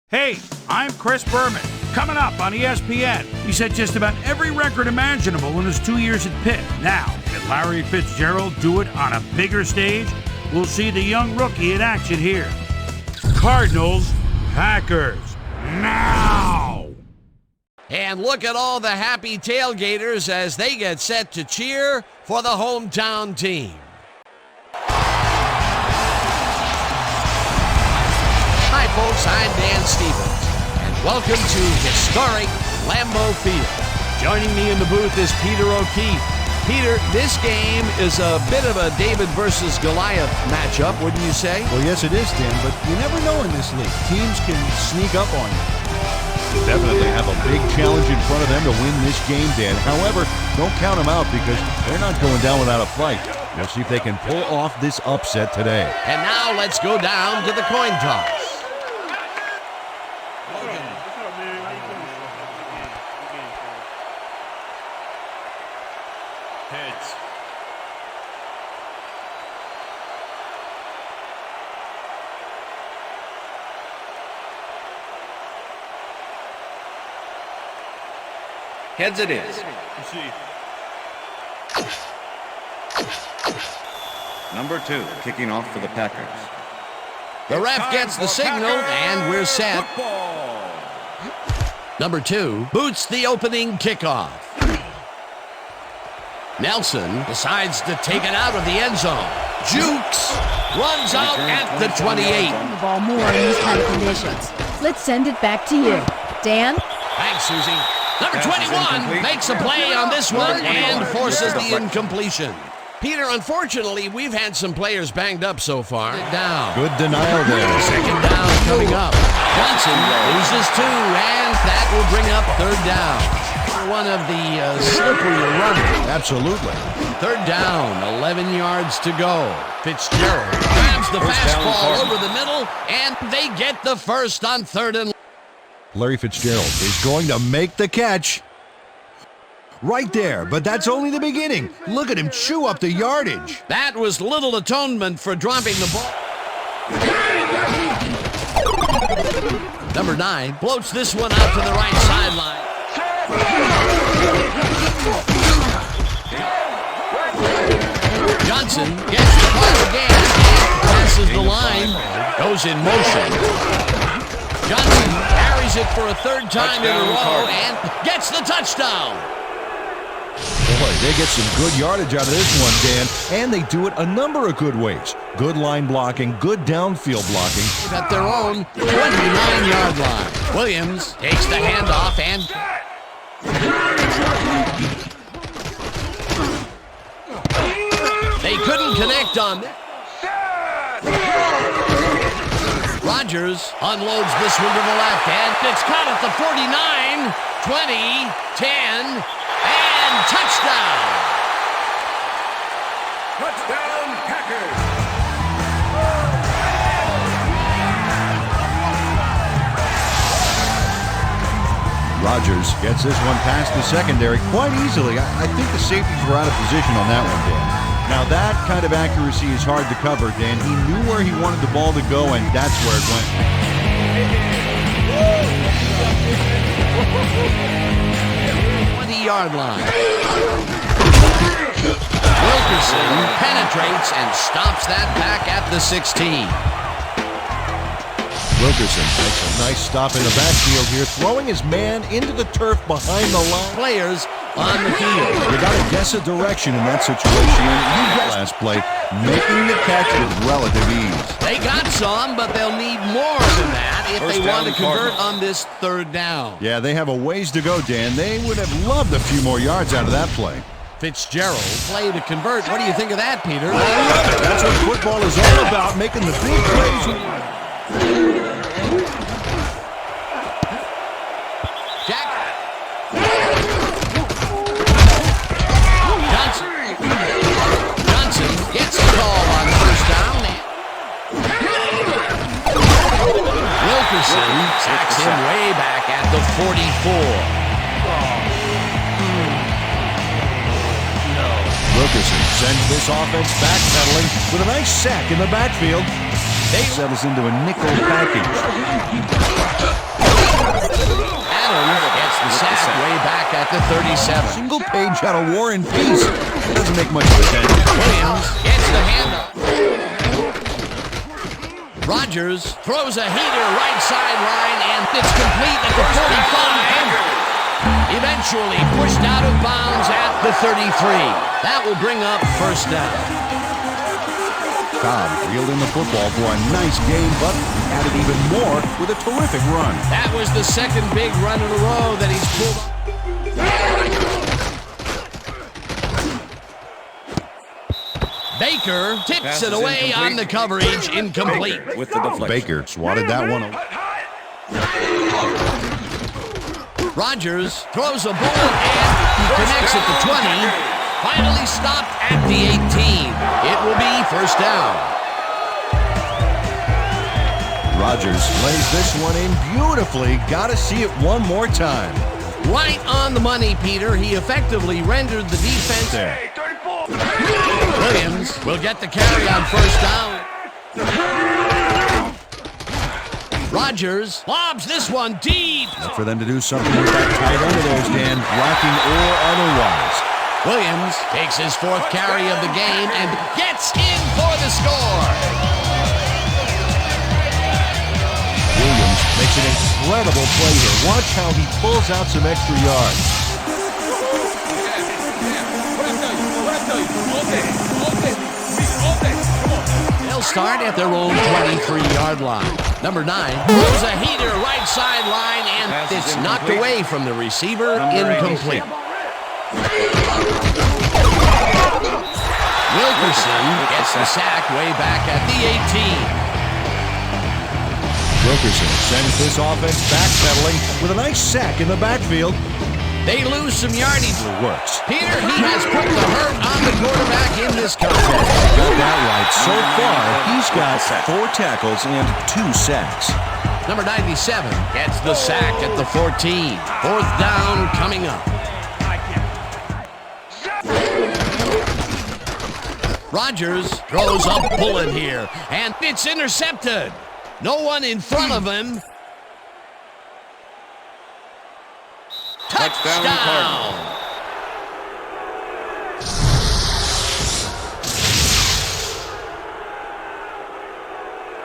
Hey, I'm Chris Berman. Coming up on ESPN, he set just about every record imaginable in his 2 years at Pitt. Now, can Larry Fitzgerald do it on a bigger stage? We'll see the young rookie in action here. Cardinals, Packers, now! And look at all the happy tailgaters as they get set to cheer for the hometown team. Hi folks, I'm Dan Stevens, and welcome to historic Lambeau Field. Joining me in the booth is Peter O'Keefe. Peter, this game is a bit of a David versus Goliath matchup, wouldn't you say? Well, yes it is, Dan, but you never know in this league. Teams can sneak up on you. Definitely have a big challenge in front of them to win this game, Dan. However, don't count them out because they're not going down without a fight. We'll see if they can pull off this upset today. And now let's go down to the coin toss. Heads. Heads it is. Number 2, kicking off for the Packers. The ref gets the signal, and we're set. Number 2 boots the opening kickoff. Nelson decides to take it out of the end zone. Jukes runs out at the 28. The ball more in these kind of conditions. Let's send it back to you. Dan? Thanks, Susie. Number 21 makes a play on this one and forces the incompletion. Peter, unfortunately, we've had some players banged up so far. Down. Good denial there. Second down coming up. Johnson loses 2, and that will bring up third down. One of the slipperier runners. Absolutely. Third down, 11 yards to go. Fitzgerald grabs the fastball over the middle, and they get the first on third and... Larry Fitzgerald is going to make the catch. Right there, but that's only the beginning. Look at him chew up the yardage. That was little atonement for dropping the ball. Number 9 floats this one out to the right sideline. Johnson gets the ball again, passes the line, goes in motion. Johnson carries it for a third time in a row and gets the touchdown. Boy, they get some good yardage out of this one, Dan, and they do it a number of good ways. Good line blocking, good downfield blocking. At their own 29-yard line. Williams takes the handoff and... They couldn't connect on it. Rodgers unloads this one to the left, and it's caught at the 49, 20, 10, and touchdown! Touchdown, Packers! Rodgers gets this one past the secondary quite easily. I think the safeties were out of position on that one, Dan. Now that kind of accuracy is hard to cover, Dan. He knew where he wanted the ball to go, and that's where it went. 20-yard line. Wilkerson penetrates and stops that back at the 16. Wilkerson makes a nice stop in the backfield here, throwing his man into the turf behind the line. Players on the field. You got to guess a direction in that situation. You got last play, making the catch with relative ease. They got some, but they'll need more than that if they want to convert on this third down. Yeah, they have a ways to go, Dan. They would have loved a few more yards out of that play. Fitzgerald play to convert. What do you think of that, Peter? I love it. That's what football is all about, making the big plays. Jack. Johnson gets the call on first down. Wilkerson sacks him way back at the 44. Wilkerson sends this offense backpedaling with a nice sack in the backfield. settles into a nickel package. Adams gets the sack way back at the 37. Single page out of War and Peace. It doesn't make much of a dent. Williams gets the handoff. Rodgers throws a heater right sideline, and it's complete at the 45. Eventually pushed out of bounds at the 33. That will bring up first down. Cobb reeled in the football for a nice game, but added even more with a terrific run. That was the second big run in a row that he's pulled. Baker tips it away on the coverage, incomplete. Baker with the deflection. Baker swatted that one away. Rodgers throws a bullet and he connects at the 20. Finally stopped at the 18. It will be first down. Rodgers lays this one in beautifully. Got to see it one more time. Right on the money, Peter. He effectively rendered the defense There. Williams will get the carry on first down. Rodgers lobs this one deep. Look for them to do something with that tight end of theirs, Dan, blocking or otherwise. Williams takes his fourth carry of the game and gets in for the score. Williams makes an incredible play here. Watch how he pulls out some extra yards. They'll start at their own 23-yard line. Number 9 throws a heater right sideline, and it's knocked away from the receiver, incomplete. Wilkerson gets the sack way back at the 18. Wilkerson sends this offense backpedaling with a nice sack in the backfield. They lose some yardage. It works. Peter, he has put the hurt on the quarterback in this contest. Got that right. So far, he's got 4 tackles and 2 sacks. Number 97 gets the sack at the 14. Fourth down coming up. Rodgers throws a bullet here, and it's intercepted. No one in front of him. Touchdown!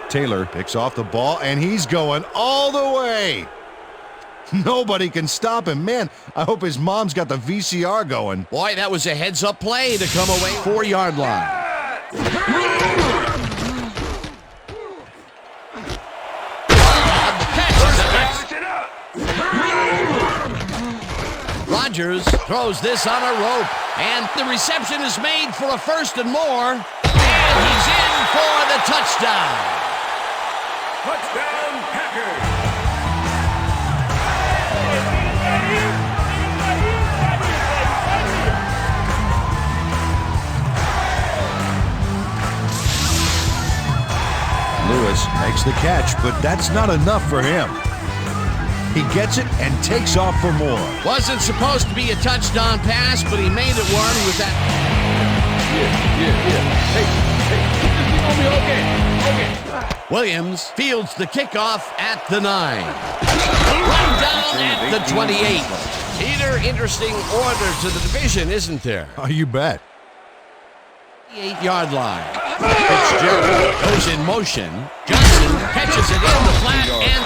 Taylor picks off the ball, and he's going all the way. Nobody can stop him. Man, I hope his mom's got the VCR going. Boy, that was a heads-up play to come away 4-yard line. Rodgers throws this on a rope, and the reception is made for a first and more, and he's in for the touchdown. Touchdown, Packers! Lewis makes the catch, but that's not enough for him. He gets it and takes off for more. Wasn't supposed to be a touchdown pass, but he made it one with that. Okay. Williams fields the kickoff at the 9. Run down at the 28. Peter, interesting order to the division, isn't there? Oh, you bet. 8-yard line. Fitzgerald goes in motion. Johnson catches it in the flat and...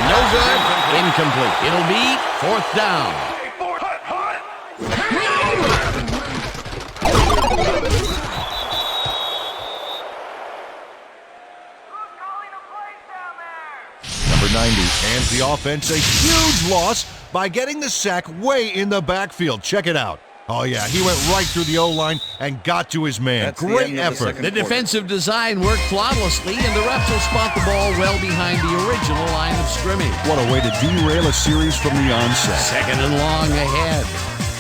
No good. Incomplete. It'll be fourth down. Number 90 hands the offense a huge loss by getting the sack way in the backfield. Check it out. Oh, yeah, he went right through the O-line and got to his man. That's the Great end of the effort. second The defensive design worked flawlessly, and the refs will spot the ball well behind the original line of scrimmage. What a way to derail a series from the onset. Second and long ahead.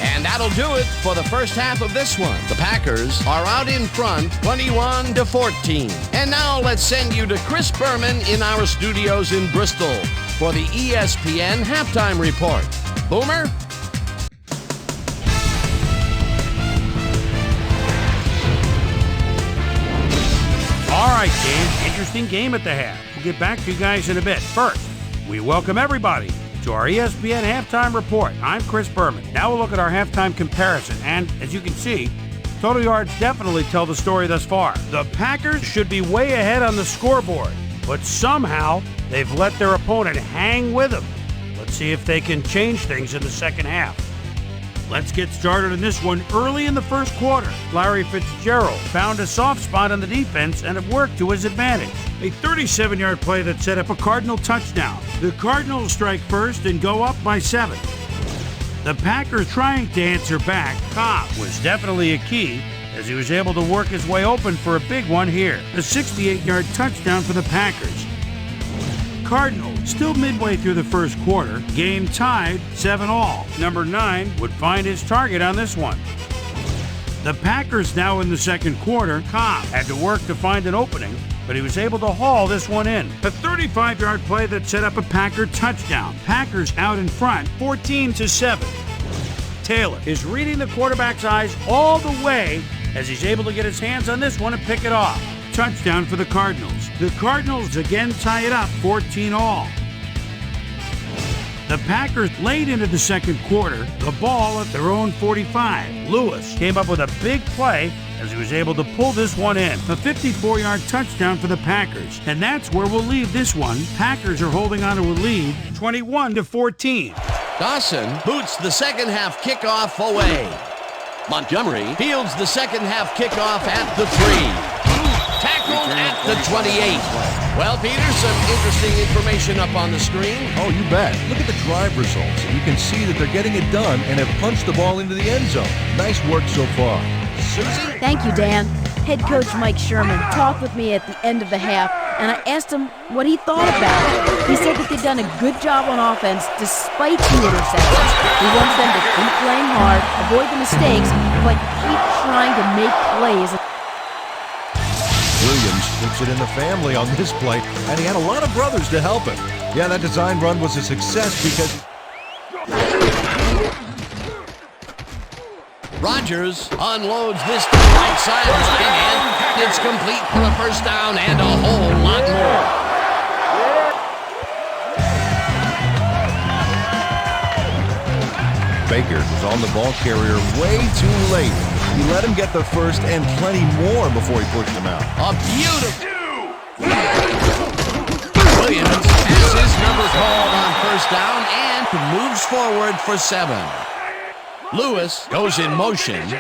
And that'll do it for the first half of this one. The Packers are out in front, 21-14. And now let's send you to Chris Berman in our studios in Bristol for the ESPN Halftime Report. Boomer? All right, game. Interesting game at the half. We'll get back to you guys in a bit. First, we welcome everybody to our ESPN Halftime Report. I'm Chris Berman. Now we'll look at our halftime comparison. And as you can see, total yards definitely tell the story thus far. The Packers should be way ahead on the scoreboard, but somehow they've let their opponent hang with them. Let's see if they can change things in the second half. Let's get started in this one early in the first quarter. Larry Fitzgerald found a soft spot on the defense and it worked to his advantage. A 37-yard play that set up a Cardinal touchdown. The Cardinals strike first and go up by 7. The Packers trying to answer back. Cobb was definitely a key as he was able to work his way open for a big one here. A 68-yard touchdown for the Packers. Cardinals still midway through the first quarter. Game tied 7-all. Number 9 would find his target on this one. The Packers now in the second quarter. Cobb had to work to find an opening, but he was able to haul this one in. A 35-yard play that set up a Packer touchdown. Packers out in front, 14-7. Taylor is reading the quarterback's eyes all the way as he's able to get his hands on this one and pick it off. Touchdown for the Cardinals. The Cardinals again tie it up, 14-all. The Packers late into the second quarter, the ball at their own 45. Lewis came up with a big play as he was able to pull this one in. A 54-yard touchdown for the Packers. And that's where we'll leave this one. Packers are holding on to a lead, 21-14. Dawson boots the second half kickoff away. Montgomery fields the second half kickoff at the 3. Tackled at the 28. Well, Peter, some interesting information up on the screen. Oh, you bet. Look at the drive results. You can see that they're getting it done and have punched the ball into the end zone. Nice work so far. Susie? Thank you, Dan. Head coach Mike Sherman talked with me at the end of the half, and I asked him what he thought about it. He said that they've done a good job on offense despite the interceptions. He wants them to keep playing hard, avoid the mistakes, but keep trying to make plays. Williams puts it in the family on this play, and he had a lot of brothers to help him. Yeah, that design run was a success because Rodgers unloads this to the right sideline, and it's complete for a first down and a whole lot more. Baker was on the ball carrier way too late. He let him get the first and plenty more before he pushed him out. A beautiful... Williams has his number called on first down and moves forward for 7. Lewis goes in motion. Williams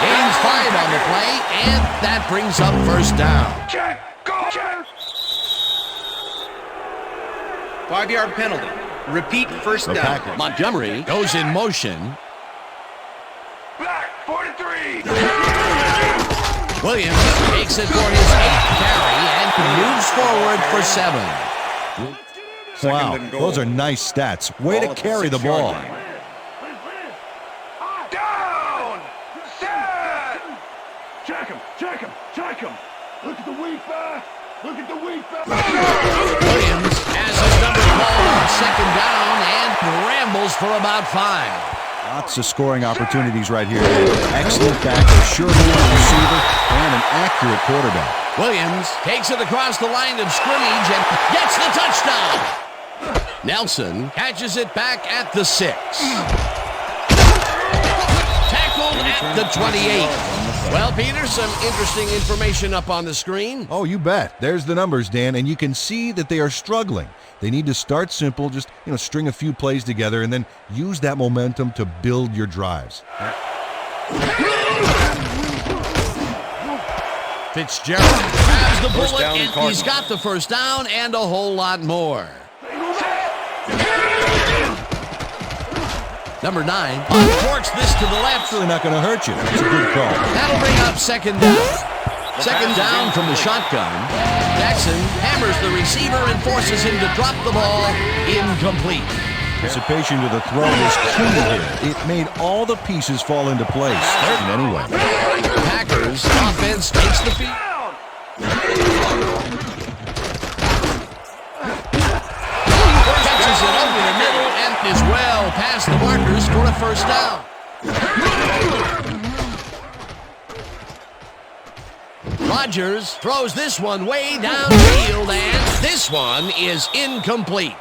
gains 5 on the play, and that brings up first down. 5-yard penalty. Repeat first down. Packers. Montgomery goes in motion. Back, 43. Williams takes it for his 8th carry and moves forward for 7. Wow, those are nice stats. Way to carry the ball. Down. Set. Check him. Check him. Check him. Look at the weak back. Look at the weak back. Williams has his number called on second down and rambles for about 5. Lots of scoring opportunities right here. Excellent tackle, sure-handed receiver, and an accurate quarterback. Williams takes it across the line of scrimmage and gets the touchdown. Nelson catches it back at the 6. Tackled at the 28. Well, Peter, some interesting information up on the screen. Oh, you bet. There's the numbers, Dan, and you can see that they are struggling. They need to start simple, just string a few plays together, and then use that momentum to build your drives. Fitzgerald grabs the bullet, and he's got the first down and a whole lot more. Number 9 uncorks this to the left. It's really not going to hurt you. It's a good call. That'll bring up second down. Second down from the shotgun. Jackson hammers the receiver and forces him to drop the ball. Incomplete. Anticipation to the throw is key here. It made all the pieces fall into place. Anyway. Packers offense takes the field. Catches it over the middle and is well past the markers for a first down. Rodgers throws this one way downfield, and this one is incomplete.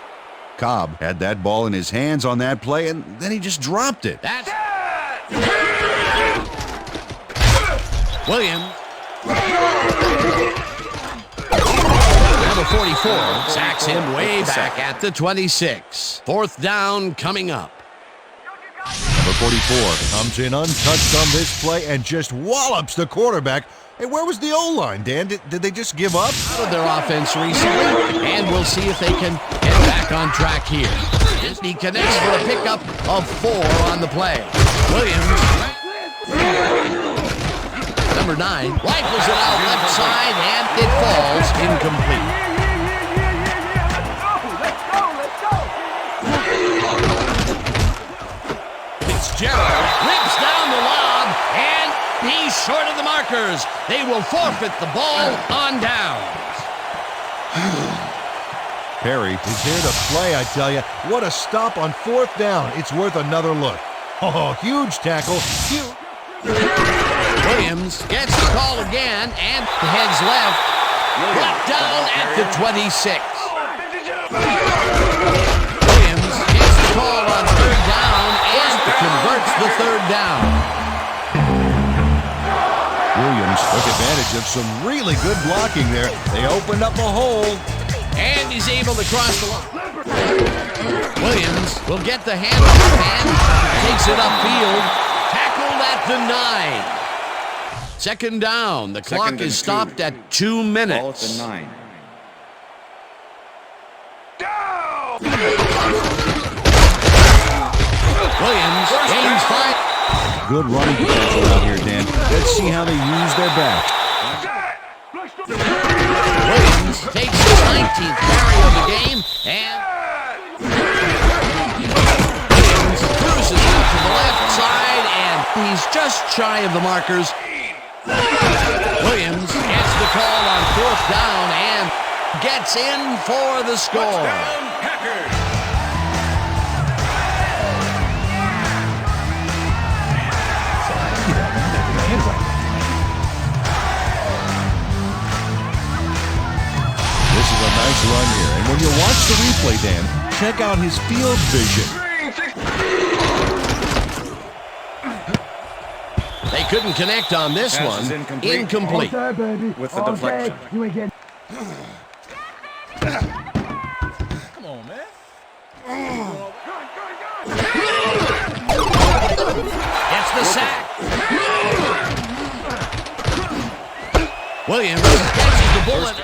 Cobb had that ball in his hands on that play, and then he just dropped it. That's Williams. Number 44 sacks him way back at the 26. Fourth down coming up. Number 44 comes in untouched on this play and just wallops the quarterback. Hey, where was the O-line, Dan? Did they just give up? Out of their offense recently, and we'll see if they can get back on track here. He connects for a pickup of 4 on the play. Williams, number 9, rifles it out left side, and it falls incomplete. Fitzgerald rips down the lob, and he's short of the markers. They will forfeit the ball on downs. Perry is here to play, I tell you. What a stop on fourth down. It's worth another look. Oh, huge tackle. Williams gets the call again and heads left. Brought down at the 26. Williams gets the call on third down and converts the third down. Williams took advantage of some really good blocking there. They opened up a hole. And he's able to cross the line. Williams will get the handoff and takes it upfield. Tackled at the 9. Second down. The clock is stopped at 2 minutes. Ball at the 9. Williams gains 5. Good running potential out here, Dan. Let's see how they use their back. Williams takes his 19th carry of the game, and Williams cruises out to the left side, and he's just shy of the markers. Williams gets the call on fourth down and gets in for the score. This is a nice run here. And when you watch the replay, Dan, check out his field vision. They couldn't connect on this Pass one. is incomplete. Incomplete. With the deflection. Come on, man. Gets the sack. Williams catches the bullet.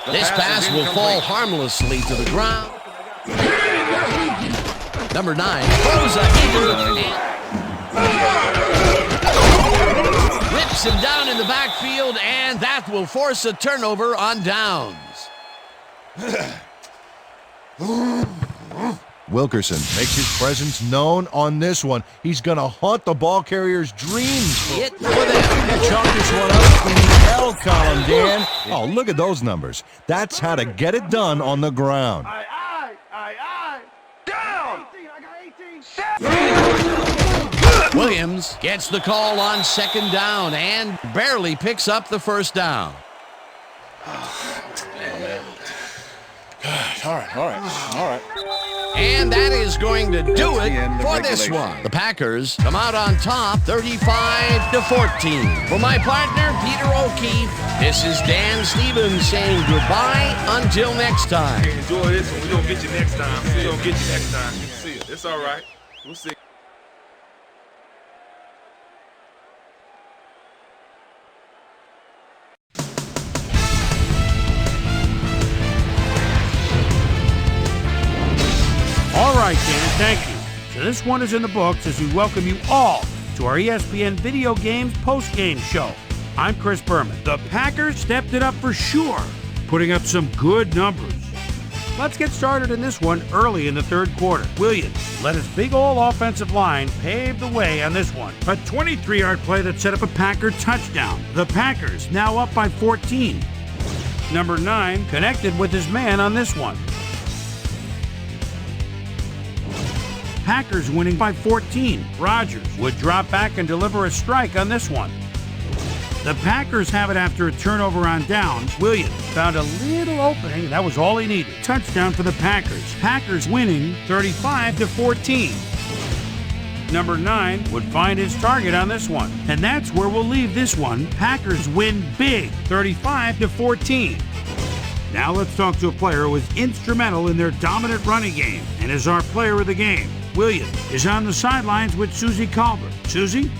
This pass will fall harmlessly to the ground. Number 9 throws a heater and rips him down in the backfield, and that will force a turnover on downs. Wilkerson makes his presence known on this one. He's going to haunt the ball carrier's dreams. Hit for them. Chalk this one up in the L column, Dan. Oh, look at those numbers. That's how to get it done on the ground. Down! Williams gets the call on second down and barely picks up the first down. All right. And that is going to do it for this one. The Packers come out on top 35-14. For my partner, Peter O'Keefe, this is Dan Stevens saying goodbye until next time. Enjoy this one. We're going to get you next time. See it. It's all right. We'll see. All right, Dan, thank you. So this one is in the books as we welcome you all to our ESPN Video Games post-game show. I'm Chris Berman. The Packers stepped it up for sure, putting up some good numbers. Let's get started in this one early in the third quarter. Williams let his big old offensive line pave the way on this one. A 23-yard play that set up a Packer touchdown. The Packers now up by 14. Number 9 connected with his man on this one. Packers winning by 14. Rodgers would drop back and deliver a strike on this one. The Packers have it after a turnover on downs. Williams found a little opening. That was all he needed. Touchdown for the Packers. Packers winning 35-14. Number 9 would find his target on this one. And that's where we'll leave this one. Packers win big, 35-14. Now let's talk to a player who was instrumental in their dominant running game and is our player of the game. Williams is on the sidelines with Susie Calder. Susie?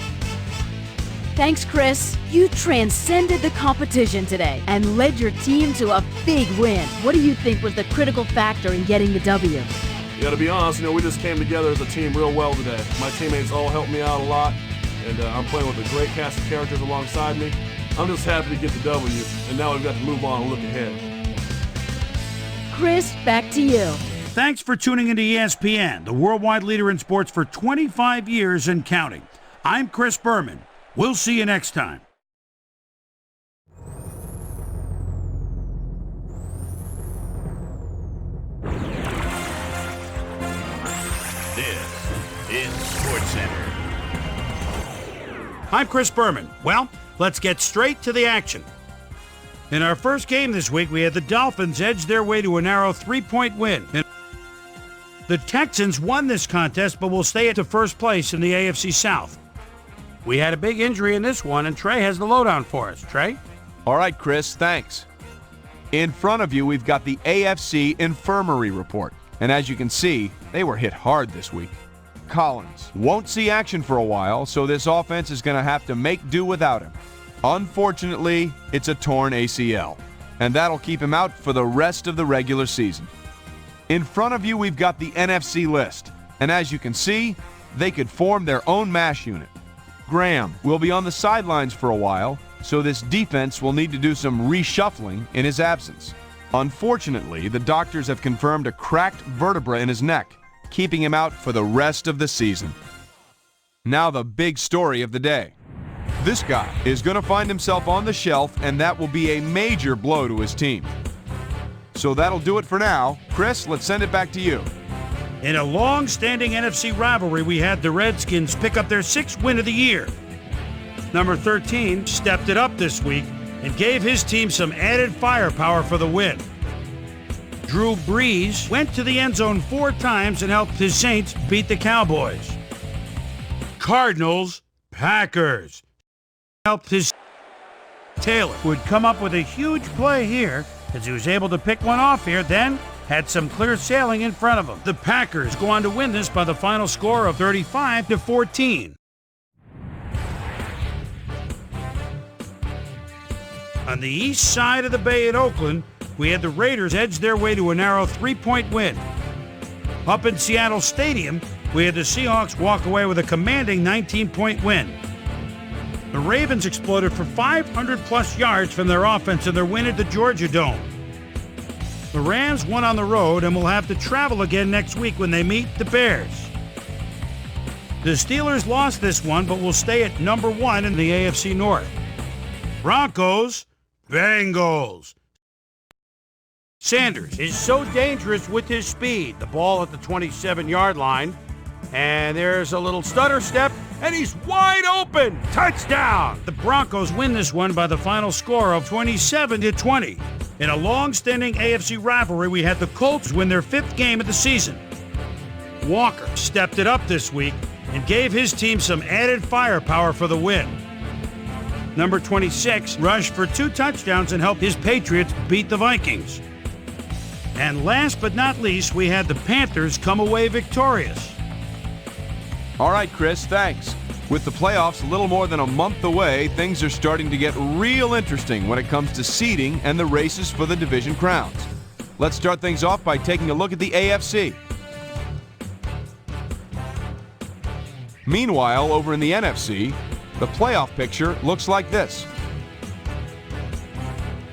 Thanks, Chris. You transcended the competition today and led your team to a big win. What do you think was the critical factor in getting the W? Yeah, to be honest, we just came together as a team real well today. My teammates all helped me out a lot, and I'm playing with a great cast of characters alongside me. I'm just happy to get the W, and now we've got to move on and look ahead. Chris, back to you. Thanks for tuning into ESPN, the worldwide leader in sports for 25 years and counting. I'm Chris Berman. We'll see you next time. This is SportsCenter. I'm Chris Berman. Well, let's get straight to the action. In our first game this week, we had the Dolphins edge their way to a narrow 3-point win. The Texans won this contest, but will stay at the first place in the AFC South. We had a big injury in this one, and Trey has the lowdown for us. Trey? All right, Chris, thanks. In front of you, we've got the AFC Infirmary Report. And as you can see, they were hit hard this week. Collins won't see action for a while, so this offense is going to have to make do without him. Unfortunately, it's a torn ACL, and that'll keep him out for the rest of the regular season. In front of you, we've got the NFC list, and as you can see, they could form their own MASH unit. Graham will be on the sidelines for a while, so this defense will need to do some reshuffling in his absence. Unfortunately, the doctors have confirmed a cracked vertebra in his neck, keeping him out for the rest of the season. Now the big story of the day. This guy is going to find himself on the shelf, and that will be a major blow to his team. So that'll do it for now. Chris, let's send it back to you. In a long-standing NFC rivalry, we had the Redskins pick up their 6th win of the year. Number 13 stepped it up this week and gave his team some added firepower for the win. Drew Brees went to the end zone 4 times and helped his Saints beat the Cowboys. Cardinals, Packers helped his Taylor would come up with a huge play here as he was able to pick one off here, then had some clear sailing in front of him. The Packers go on to win this by the final score of 35-14. On the east side of the bay in Oakland, we had the Raiders edge their way to a narrow 3-point win. Up in Seattle Stadium, we had the Seahawks walk away with a commanding 19-point win. The Ravens exploded for 500-plus yards from their offense in their win at the Georgia Dome. The Rams won on the road and will have to travel again next week when they meet the Bears. The Steelers lost this one, but will stay at number 1 in the AFC North. Broncos, Bengals. Sanders is so dangerous with his speed. The ball at the 27-yard line. And there's a little stutter step, and he's wide open. Touchdown! The Broncos win this one by the final score of 27-20. In a long-standing AFC rivalry, we had the Colts win their 5th game of the season. Walker stepped it up this week and gave his team some added firepower for the win. Number 26 rushed for 2 touchdowns and helped his Patriots beat the Vikings. And last but not least, we had the Panthers come away victorious. All right, Chris, thanks. With the playoffs a little more than a month away, things are starting to get real interesting when it comes to seeding and the races for the division crowns. Let's start things off by taking a look at the AFC. Meanwhile, over in the NFC, the playoff picture looks like this.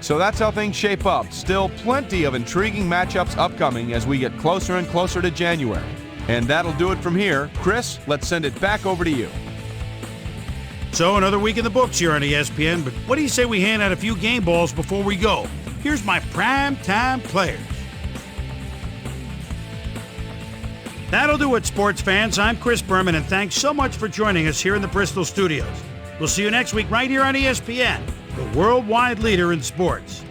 So that's how things shape up. Still plenty of intriguing matchups upcoming as we get closer and closer to January. And that'll do it from here. Chris, let's send it back over to you. So another week in the books here on ESPN, but what do you say we hand out a few game balls before we go? Here's my prime time players. That'll do it, sports fans. I'm Chris Berman, and thanks so much for joining us here in the Bristol studios. We'll see you next week right here on ESPN, the worldwide leader in sports.